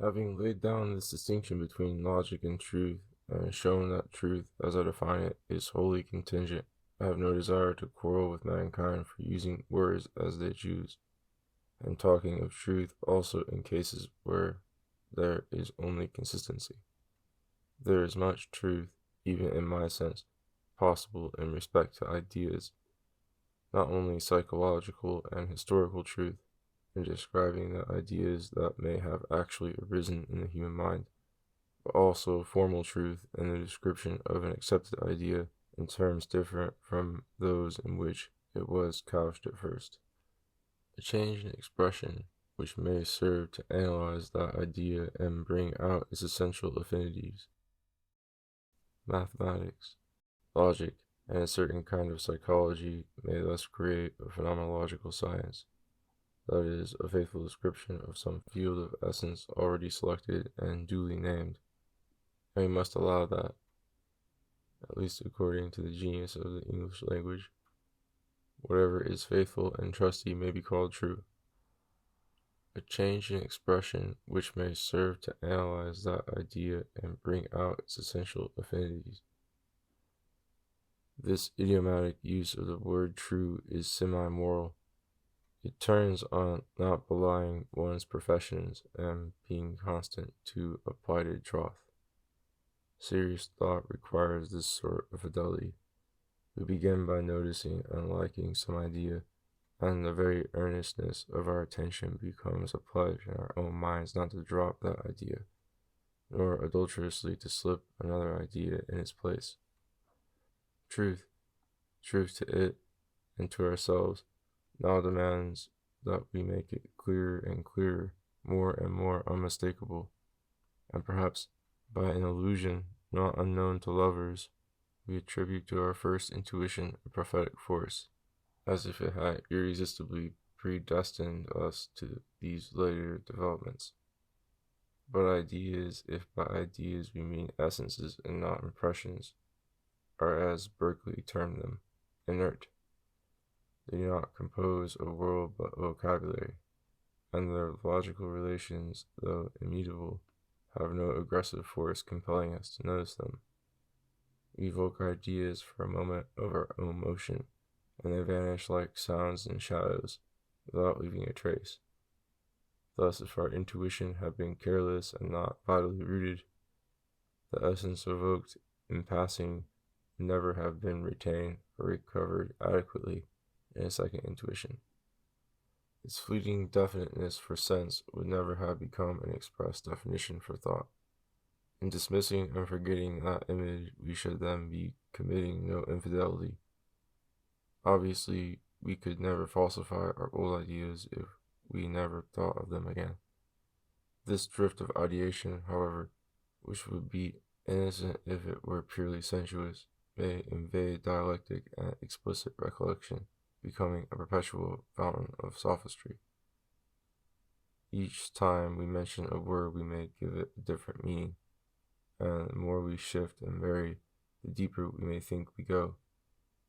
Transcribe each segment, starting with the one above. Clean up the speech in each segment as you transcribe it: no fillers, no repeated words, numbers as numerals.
Having laid down this distinction between logic and truth, and shown that truth, as I define it, is wholly contingent, I have no desire to quarrel with mankind for using words as they choose, and talking of truth also in cases where there is only consistency. There is much truth, even in my sense, possible in respect to ideas, not only psychological and historical truth, in describing the ideas that may have actually arisen in the human mind, but also formal truth in the description of an accepted idea in terms different from those in which it was couched at first. A change in expression which may serve to analyze that idea and bring out its essential affinities. Mathematics, logic, and a certain kind of psychology may thus create a phenomenological science, that is, a faithful description of some field of essence already selected and duly named. And we must allow that, at least according to the genius of the English language, whatever is faithful and trusty may be called true. A change in expression which may serve to analyze that idea and bring out its essential affinities. This idiomatic use of the word true is semi-moral. It turns on not belying one's professions and being constant to a plighted troth. Serious thought requires this sort of fidelity. We begin by noticing and liking some idea, and the very earnestness of our attention becomes a pledge in our own minds not to drop that idea, nor adulterously to slip another idea in its place. Truth to it and to ourselves, now demands that we make it clearer and clearer, more and more unmistakable, and perhaps by an illusion not unknown to lovers, we attribute to our first intuition a prophetic force, as if it had irresistibly predestined us to these later developments. But ideas, if by ideas we mean essences and not impressions, are, as Berkeley termed them, inert. They do not compose a world but vocabulary, and their logical relations, though immutable, have no aggressive force compelling us to notice them. We evoke ideas for a moment of our own motion, and they vanish like sounds and shadows, without leaving a trace. Thus, if our intuition had been careless and not vitally rooted, the essence evoked in passing would never have been retained or recovered adequately in a second intuition. Its fleeting definiteness for sense would never have become an express definition for thought. In dismissing and forgetting that image, we should then be committing no infidelity. Obviously, we could never falsify our old ideas if we never thought of them again. This drift of ideation, however, which would be innocent if it were purely sensuous, may invade dialectic and explicit recollection, becoming a perpetual fountain of sophistry. Each time we mention a word, we may give it a different meaning, and the more we shift and vary, the deeper we may think we go.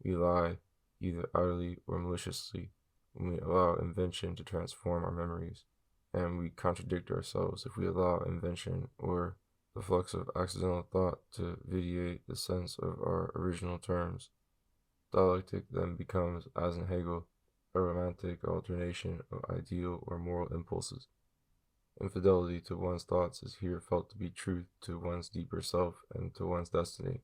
We lie, either idly or maliciously, when we allow invention to transform our memories, and we contradict ourselves if we allow invention or the flux of accidental thought to vitiate the sense of our original terms. Dialectic then becomes, as in Hegel, a romantic alternation of ideal or moral impulses. Infidelity to one's thoughts is here felt to be truth to one's deeper self and to one's destiny,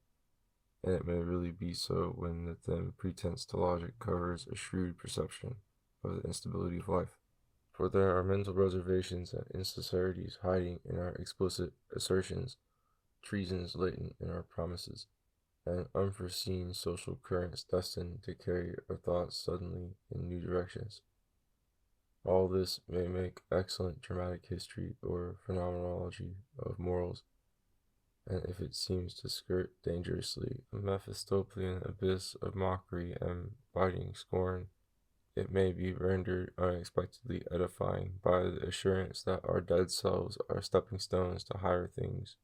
and it may really be so when the thin pretense to logic covers a shrewd perception of the instability of life. For there are mental reservations and insincerities hiding in our explicit assertions, treasons latent in our promises, and unforeseen social currents destined to carry our thoughts suddenly in new directions. All this may make excellent dramatic history or phenomenology of morals, and if it seems to skirt dangerously a Mephistophelian abyss of mockery and biting scorn, it may be rendered unexpectedly edifying by the assurance that our dead selves are stepping stones to higher things,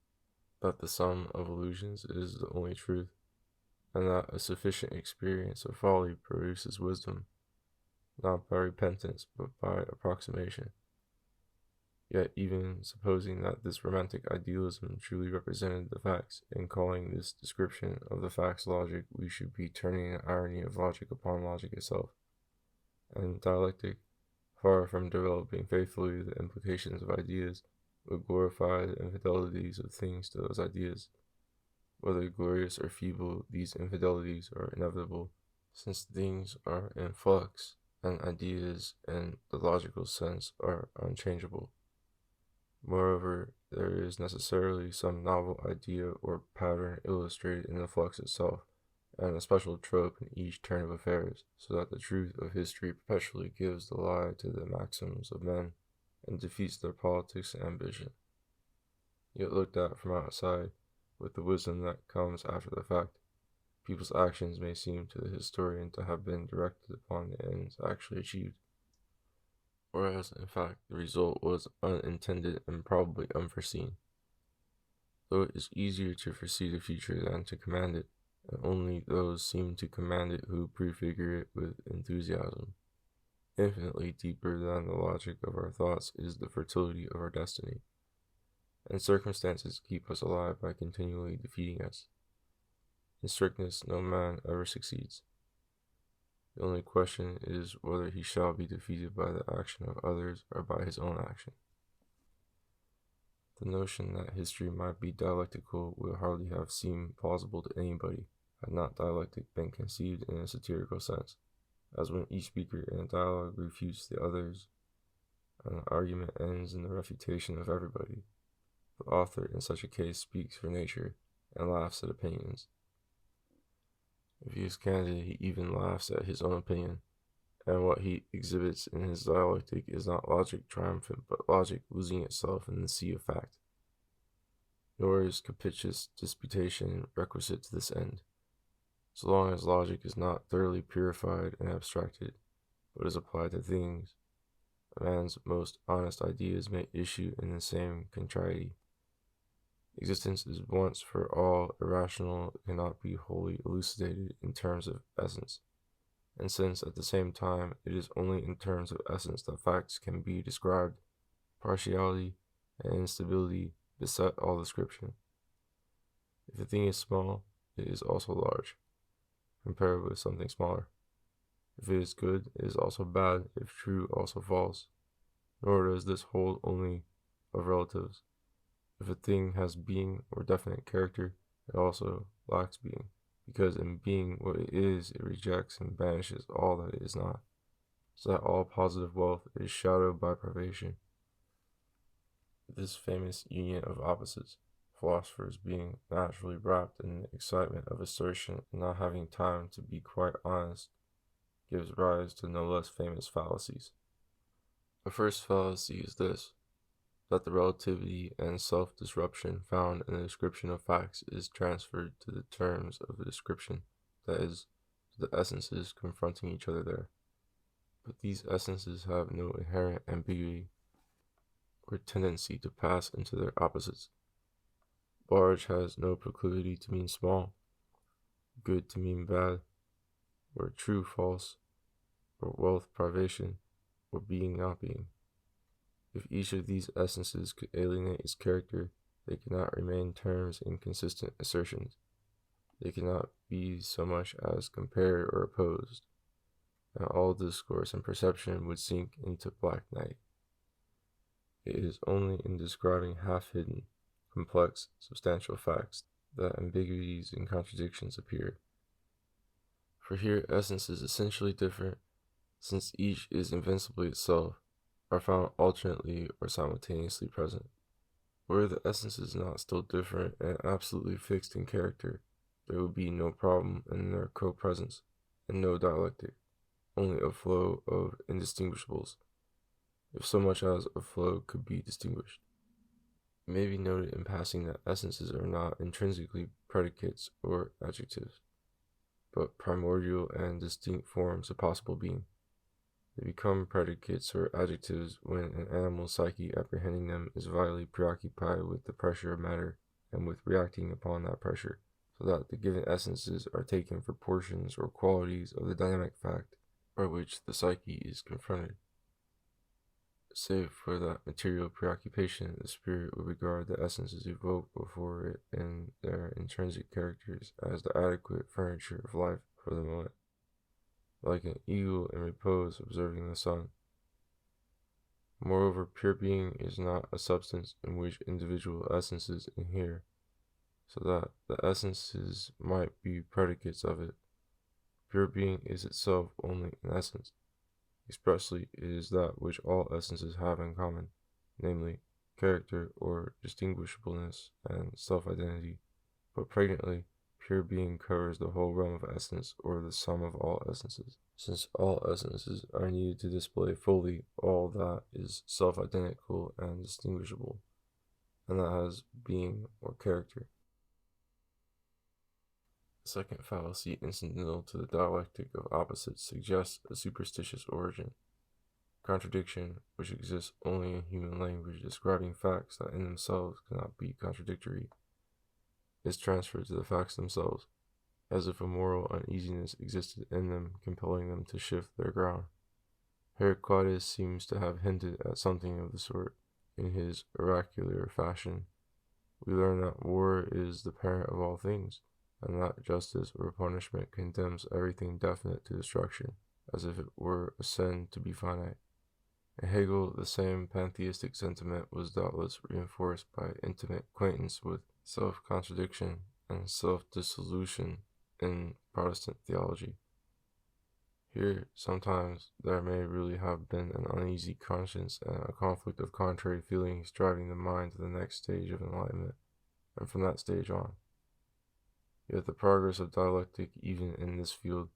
that the sum of illusions is the only truth, and that a sufficient experience of folly produces wisdom, not by repentance, but by approximation. Yet even supposing that this romantic idealism truly represented the facts, and calling this description of the facts logic, we should be turning an irony of logic upon logic itself. And dialectic, far from developing faithfully the implications of ideas, would glorify the infidelities of things to those ideas. Whether glorious or feeble, these infidelities are inevitable, since things are in flux, and ideas in the logical sense are unchangeable. Moreover, there is necessarily some novel idea or pattern illustrated in the flux itself, and a special trope in each turn of affairs, so that the truth of history perpetually gives the lie to the maxims of men, and defeats their politics and ambition. Yet looked at from outside, with the wisdom that comes after the fact, people's actions may seem to the historian to have been directed upon the ends actually achieved, whereas in fact the result was unintended and probably unforeseen. Though it is easier to foresee the future than to command it, and only those seem to command it who prefigure it with enthusiasm. Infinitely deeper than the logic of our thoughts is the fertility of our destiny, and circumstances keep us alive by continually defeating us. In strictness, no man ever succeeds. The only question is whether he shall be defeated by the action of others or by his own action. The notion that history might be dialectical would hardly have seemed plausible to anybody had not dialectic been conceived in a satirical sense, as when each speaker in a dialogue refutes the others, and the argument ends in the refutation of everybody. The author in such a case speaks for nature, and laughs at opinions. If he is candid, he even laughs at his own opinion, and what he exhibits in his dialectic is not logic triumphant, but logic losing itself in the sea of fact. Nor is captious disputation requisite to this end, so long as logic is not thoroughly purified and abstracted, but is applied to things. A man's most honest ideas may issue in the same contrariety. Existence is once for all irrational, it cannot be wholly elucidated in terms of essence, and since at the same time it is only in terms of essence that facts can be described, partiality and instability beset all description. If a thing is small, it is also large. Compare it with something smaller. If it is good, it is also bad, if true, also false. Nor does this hold only of relatives. If a thing has being or definite character, it also lacks being, because in being what it is, it rejects and banishes all that it is not, so that all positive wealth is shadowed by privation. This famous union of opposites, philosophers being naturally wrapped in the excitement of assertion and not having time to be quite honest, gives rise to no less famous fallacies. The first fallacy is this: that the relativity and self-disruption found in the description of facts is transferred to the terms of the description, that is, to the essences confronting each other there. But these essences have no inherent ambiguity or tendency to pass into their opposites. Large has no proclivity to mean small, good to mean bad, or true false, or wealth privation, or being not being. If each of these essences could alienate its character, they cannot remain terms in consistent assertions. They cannot be so much as compared or opposed, and all discourse and perception would sink into black night. It is only in describing half-hidden, complex, substantial facts that ambiguities and contradictions appear. For here essences essentially different, since each is invincibly itself, are found alternately or simultaneously present. Were the essences not still different and absolutely fixed in character, there would be no problem in their co-presence, and no dialectic, only a flow of indistinguishables, if so much as a flow could be distinguished. It may be noted in passing that essences are not intrinsically predicates or adjectives, but primordial and distinct forms of possible being. They become predicates or adjectives when an animal psyche apprehending them is vitally preoccupied with the pressure of matter and with reacting upon that pressure, so that the given essences are taken for portions or qualities of the dynamic fact by which the psyche is confronted. Save for that material preoccupation, the spirit would regard the essences evoked before it and their intrinsic characters as the adequate furniture of life for the moment, like an eagle in repose observing the sun. Moreover, pure being is not a substance in which individual essences inhere, so that the essences might be predicates of it. Pure being is itself only an essence. Expressly, it is that which all essences have in common, namely, character or distinguishableness and self-identity. But pregnantly, pure being covers the whole realm of essence, or the sum of all essences, since all essences are needed to display fully all that is self-identical and distinguishable, and that has being or character. The second fallacy incidental to the dialectic of opposites suggests a superstitious origin. Contradiction, which exists only in human language describing facts that in themselves cannot be contradictory, is transferred to the facts themselves, as if a moral uneasiness existed in them, compelling them to shift their ground. Heraclitus seems to have hinted at something of the sort in his oracular fashion. We learn that war is the parent of all things, and that justice or punishment condemns everything definite to destruction, as if it were a sin to be finite. In Hegel, the same pantheistic sentiment was doubtless reinforced by intimate acquaintance with self-contradiction and self-dissolution in Protestant theology. Here, sometimes there may really have been an uneasy conscience and a conflict of contrary feelings driving the mind to the next stage of enlightenment, and from that stage on. Yet the progress of dialectic, even in this field,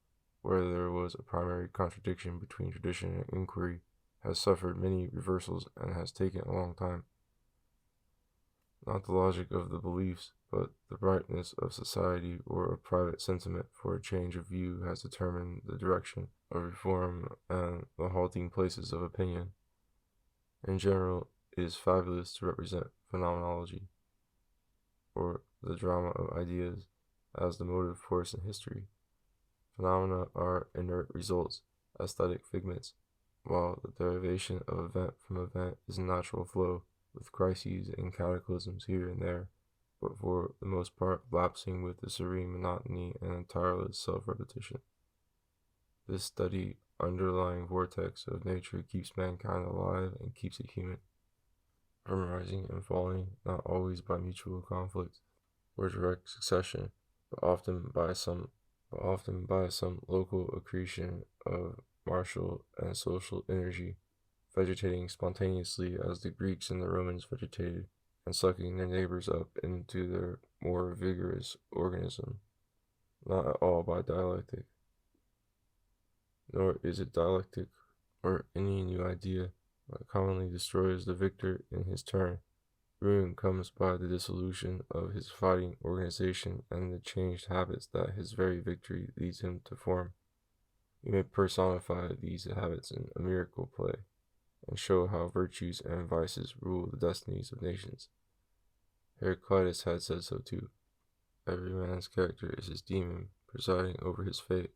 where there was a primary contradiction between tradition and inquiry, has suffered many reversals and has taken a long time. Not the logic of the beliefs, but the brightness of society or of private sentiment for a change of view has determined the direction of reform and the halting places of opinion. In general, it is fabulous to represent phenomenology, or the drama of ideas, as the motive force in history. Phenomena are inert results, aesthetic figments, while the derivation of event from event is a natural flow, with crises and cataclysms here and there, but for the most part lapsing with the serene monotony and tireless self-repetition. This steady, underlying vortex of nature keeps mankind alive and keeps it human, from rising and falling, not always by mutual conflict or direct succession, but often by some local accretion of martial and social energy, vegetating spontaneously as the Greeks and the Romans vegetated, and sucking their neighbors up into their more vigorous organism, not at all by dialectic. Nor is it dialectic or any new idea that commonly destroys the victor in his turn. Ruin comes by the dissolution of his fighting organization and the changed habits that his very victory leads him to form. We may personify these habits in a miracle play, and show how virtues and vices rule the destinies of nations. Heraclitus had said so too. Every man's character is his demon, presiding over his fate.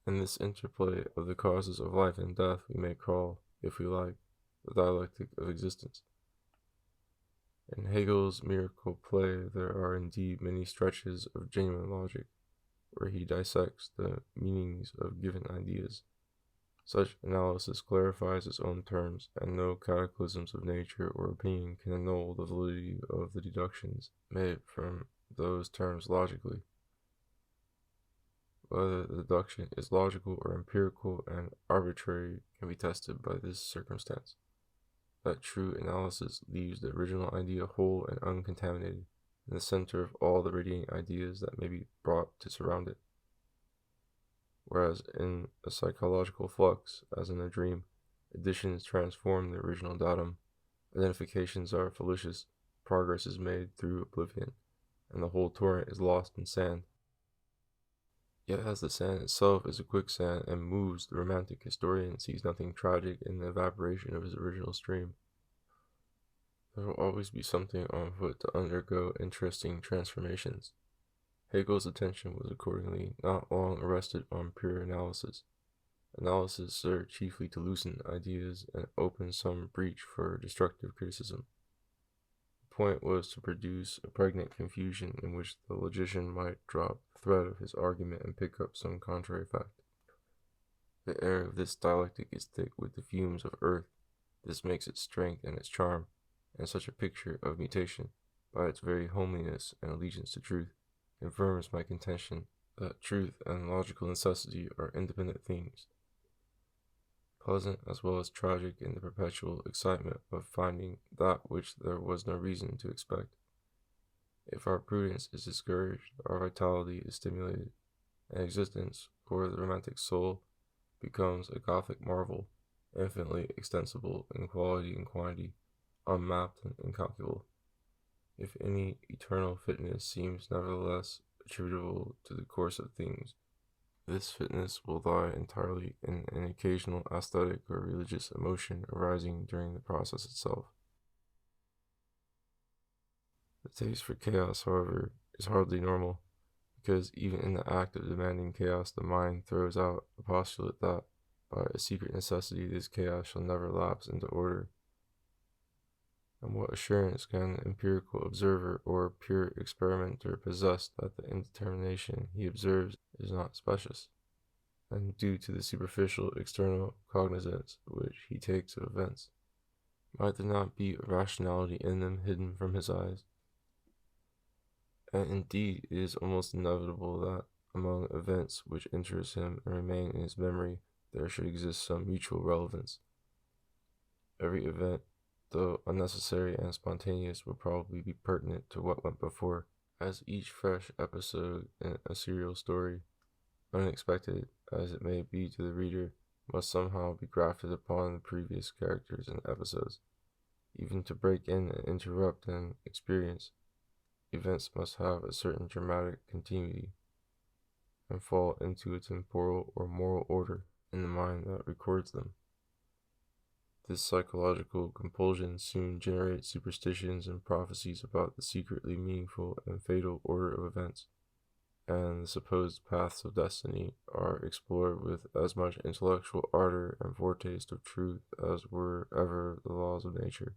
In this interplay of the causes of life and death we may call, if we like, the dialectic of existence. In Hegel's miracle play there are indeed many stretches of genuine logic, where he dissects the meanings of given ideas. Such analysis clarifies its own terms, and no cataclysms of nature or opinion can annul the validity of the deductions made from those terms logically. Whether the deduction is logical or empirical and arbitrary can be tested by this circumstance, that true analysis leaves the original idea whole and uncontaminated, in the center of all the radiating ideas that may be brought to surround it. Whereas in a psychological flux, as in a dream, additions transform the original datum, identifications are fallacious, progress is made through oblivion, and the whole torrent is lost in sand. Yet as the sand itself is a quicksand and moves, the romantic historian sees nothing tragic in the evaporation of his original stream. There will always be something on foot to undergo interesting transformations. Hegel's attention was accordingly not long arrested on pure analysis, Analysis served chiefly to loosen ideas and open some breach for destructive criticism. The point was to produce a pregnant confusion in which the logician might drop the thread of his argument and pick up some contrary fact. The air of this dialectic is thick with the fumes of earth. This makes its strength and its charm, and such a picture of mutation, by its very homeliness and allegiance to truth, confirms my contention that truth and logical necessity are independent things, pleasant as well as tragic in the perpetual excitement of finding that which there was no reason to expect. If our prudence is discouraged, our vitality is stimulated, and existence, for the romantic soul, becomes a Gothic marvel, infinitely extensible in quality and quantity, unmapped and incalculable. If any eternal fitness seems nevertheless attributable to the course of things, this fitness will lie entirely in an occasional aesthetic or religious emotion arising during the process itself. The taste for chaos, however, is hardly normal, because even in the act of demanding chaos, the mind throws out a postulate that, by a secret necessity, this chaos shall never lapse into order. And what assurance can the empirical observer or pure experimenter possess that the indetermination he observes is not specious, and due to the superficial external cognizance which he takes of events? Might there not be a rationality in them hidden from his eyes? And indeed, it is almost inevitable that among events which interest him and remain in his memory, there should exist some mutual relevance. Every event, though unnecessary and spontaneous, will probably be pertinent to what went before, as each fresh episode in a serial story, unexpected as it may be to the reader, must somehow be grafted upon the previous characters and episodes. Even to break in and interrupt an experience, events must have a certain dramatic continuity, and fall into a temporal or moral order in the mind that records them. This psychological compulsion soon generates superstitions and prophecies about the secretly meaningful and fatal order of events, and the supposed paths of destiny are explored with as much intellectual ardor and foretaste of truth as were ever the laws of nature.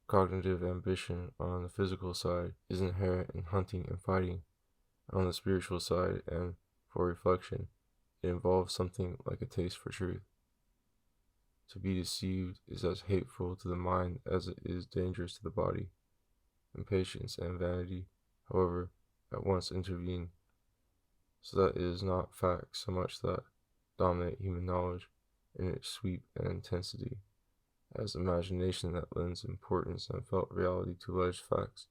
Cognitive ambition on the physical side is inherent in hunting and fighting. On the spiritual side, and for reflection, it involves something like a taste for truth. To be deceived is as hateful to the mind as it is dangerous to the body. Impatience and vanity, however, at once intervene, so that it is not facts so much that dominate human knowledge in its sweep and intensity, as imagination that lends importance and felt reality to alleged facts.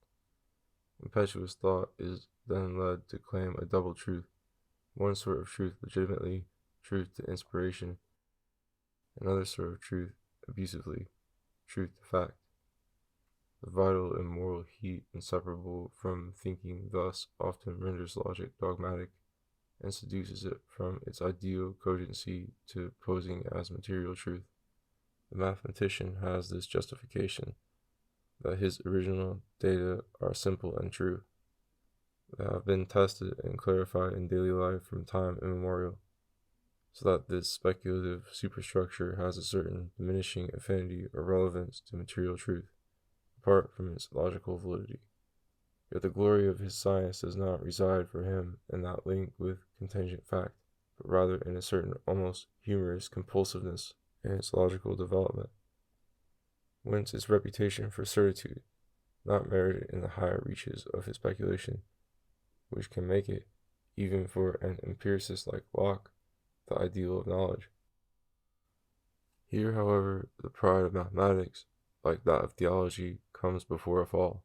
Impetuous thought is then led to claim a double truth, one sort of truth legitimately, truth to inspiration, another sort of truth abusively, truth to fact. The vital and moral heat inseparable from thinking thus often renders logic dogmatic, and seduces it from its ideal cogency to posing as material truth. The mathematician has this justification, that his original data are simple and true. They have been tested and clarified in daily life from time immemorial, so that this speculative superstructure has a certain diminishing affinity or relevance to material truth, apart from its logical validity. Yet the glory of his science does not reside for him in that link with contingent fact, but rather in a certain almost humorous compulsiveness in its logical development, whence its reputation for certitude, not merited in the higher reaches of his speculation, which can make it, even for an empiricist like Locke, the ideal of knowledge. Here, however, the pride of mathematics, like that of theology, comes before a fall.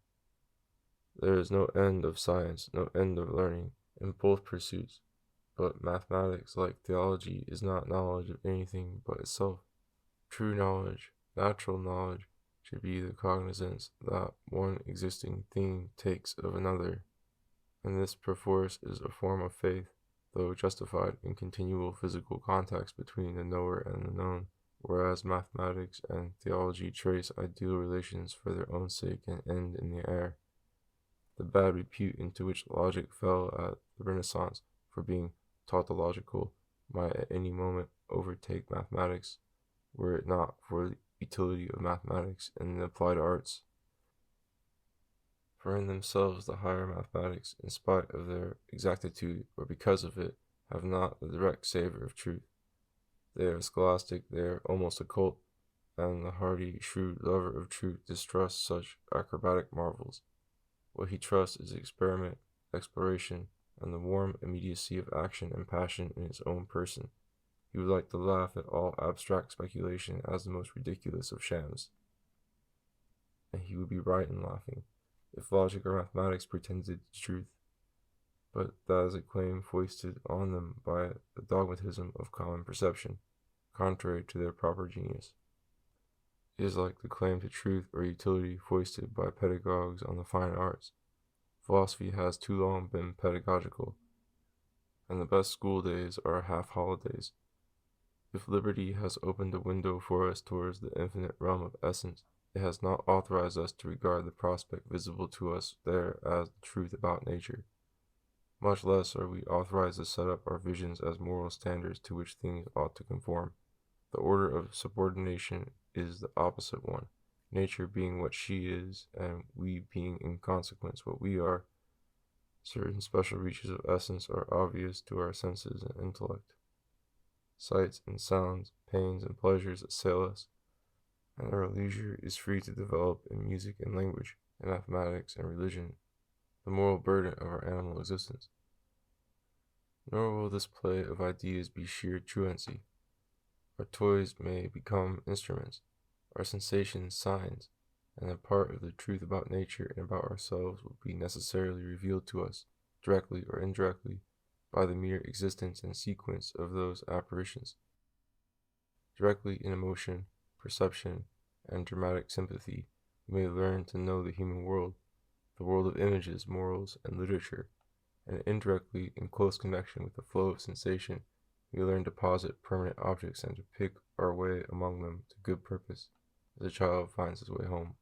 There is no end of science, no end of learning, in both pursuits, but mathematics, like theology, is not knowledge of anything but itself. True knowledge, natural knowledge, should be the cognizance that one existing thing takes of another, and this perforce is a form of faith, though justified in continual physical contacts between the knower and the known, whereas mathematics and theology trace ideal relations for their own sake and end in the air. The bad repute into which logic fell at the Renaissance for being tautological might at any moment overtake mathematics were it not for the utility of mathematics and the applied arts. For in themselves the higher mathematics, in spite of their exactitude, or because of it, have not the direct savour of truth. They are scholastic, they are almost occult, and the hardy, shrewd lover of truth distrusts such acrobatic marvels. What he trusts is experiment, exploration, and the warm immediacy of action and passion in his own person. He would like to laugh at all abstract speculation as the most ridiculous of shams. And he would be right in laughing, if logic or mathematics pretended truth, but that is a claim foisted on them by the dogmatism of common perception, contrary to their proper genius. It is like the claim to truth or utility foisted by pedagogues on the fine arts. Philosophy has too long been pedagogical, and the best school days are half holidays. If liberty has opened a window for us towards the infinite realm of essence, it has not authorized us to regard the prospect visible to us there as the truth about nature. Much less are we authorized to set up our visions as moral standards to which things ought to conform. The order of subordination is the opposite one, nature being what she is, and we being in consequence what we are. Certain special reaches of essence are obvious to our senses and intellect. Sights and sounds, pains and pleasures assail us, and our leisure is free to develop in music and language, in mathematics and religion, the moral burden of our animal existence. Nor will this play of ideas be sheer truancy. Our toys may become instruments, our sensations signs, and a part of the truth about nature and about ourselves will be necessarily revealed to us, directly or indirectly, by the mere existence and sequence of those apparitions. Directly in emotion, perception, and dramatic sympathy, we may learn to know the human world, the world of images, morals, and literature, and indirectly, in close connection with the flow of sensation, we learn to posit permanent objects and to pick our way among them to good purpose, as a child finds his way home.